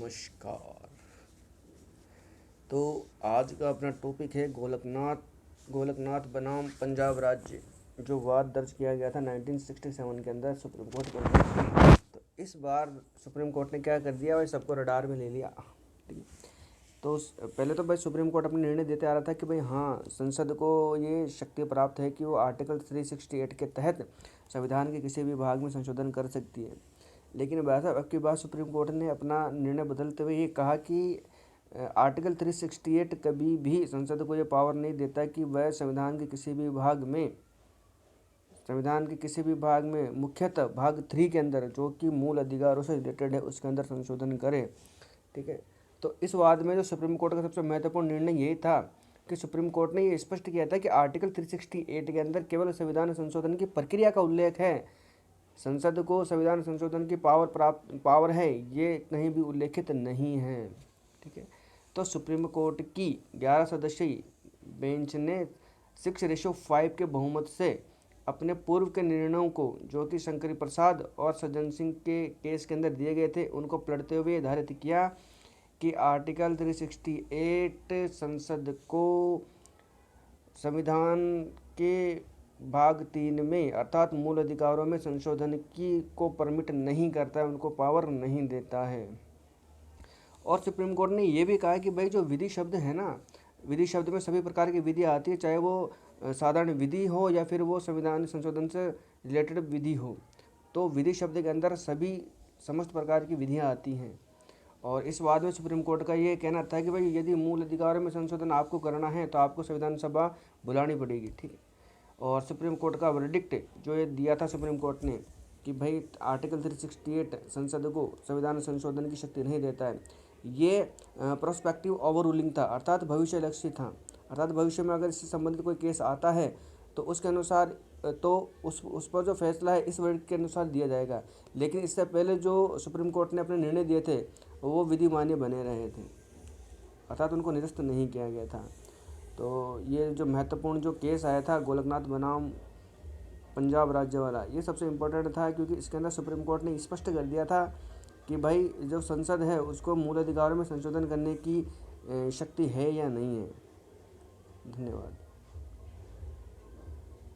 नमस्कार। तो आज का अपना टॉपिक है गोलकनाथ बनाम पंजाब राज्य, जो वाद दर्ज किया गया था 1967 के अंदर सुप्रीम कोर्ट के अंदर। तो इस बार सुप्रीम कोर्ट ने क्या कर दिया भाई, सबको रडार में ले लिया। ठीक है, तो पहले तो भाई सुप्रीम कोर्ट अपने निर्णय देते आ रहा था कि भाई हाँ, संसद को ये शक्ति प्राप्त है कि वो आर्टिकल 368 के तहत संविधान के किसी भी भाग में संशोधन कर सकती है। लेकिन वैसा अब की बात सुप्रीम कोर्ट ने अपना निर्णय बदलते हुए ये कहा कि आर्टिकल 368 कभी भी संसद को ये पावर नहीं देता कि वह संविधान के किसी भी भाग में मुख्यतः भाग 3 के अंदर, जो कि मूल अधिकारों से रिलेटेड है, उसके अंदर संशोधन करे। ठीक है, तो इस वाद में जो सुप्रीम कोर्ट का सबसे महत्वपूर्ण निर्णय यही था कि सुप्रीम कोर्ट ने ये स्पष्ट किया था कि आर्टिकल 368 के अंदर केवल संविधान संशोधन की प्रक्रिया का उल्लेख है। संसद को संविधान संशोधन की पावर है, ये कहीं भी उल्लेखित नहीं है। ठीक है, तो सुप्रीम कोर्ट की 11 सदस्यीय बेंच ने 6:5 के बहुमत से अपने पूर्व के निर्णयों को, जो कि शंकर प्रसाद और सज्जन सिंह के केस के अंदर दिए गए थे, उनको पलटते हुए निर्धारित किया कि आर्टिकल 368 संसद को संविधान के भाग 3 में अर्थात मूल अधिकारों में संशोधन को परमिट नहीं करता है, उनको पावर नहीं देता है। और सुप्रीम कोर्ट ने ये भी कहा कि भाई जो विधि शब्द है ना, विधि शब्द में सभी प्रकार की विधि आती है, चाहे वो साधारण विधि हो या फिर वो संविधान संशोधन से रिलेटेड विधि हो। तो विधि शब्द के अंदर समस्त प्रकार की विधियाँ आती हैं। और इस वाद में सुप्रीम कोर्ट का ये कहना था कि भाई यदि मूल अधिकारों में संशोधन आपको करना है तो आपको संविधान सभा बुलानी पड़ेगी। ठीक है, और सुप्रीम कोर्ट का वर्डिक्ट जो ये दिया था सुप्रीम कोर्ट ने कि भाई आर्टिकल 368 संसद को संविधान संशोधन की शक्ति नहीं देता है, ये प्रोस्पेक्टिव ओवर रूलिंग था, अर्थात भविष्य लक्ष्य था। अर्थात भविष्य में अगर इससे संबंधित कोई केस आता है तो उसके अनुसार तो उस पर जो फैसला है इस वर्डिक्ट के अनुसार दिया जाएगा। लेकिन इससे पहले जो सुप्रीम कोर्ट ने अपने निर्णय दिए थे वो विधि मान्य बने रहे थे, अर्थात उनको निरस्त नहीं किया गया था। तो ये जो महत्वपूर्ण जो केस आया था गोलकनाथ बनाम पंजाब राज्य वाला, ये सबसे इम्पोर्टेंट था, क्योंकि इसके अंदर सुप्रीम कोर्ट ने स्पष्ट कर दिया था कि भाई जो संसद है उसको मूल अधिकारों में संशोधन करने की शक्ति है या नहीं है। धन्यवाद।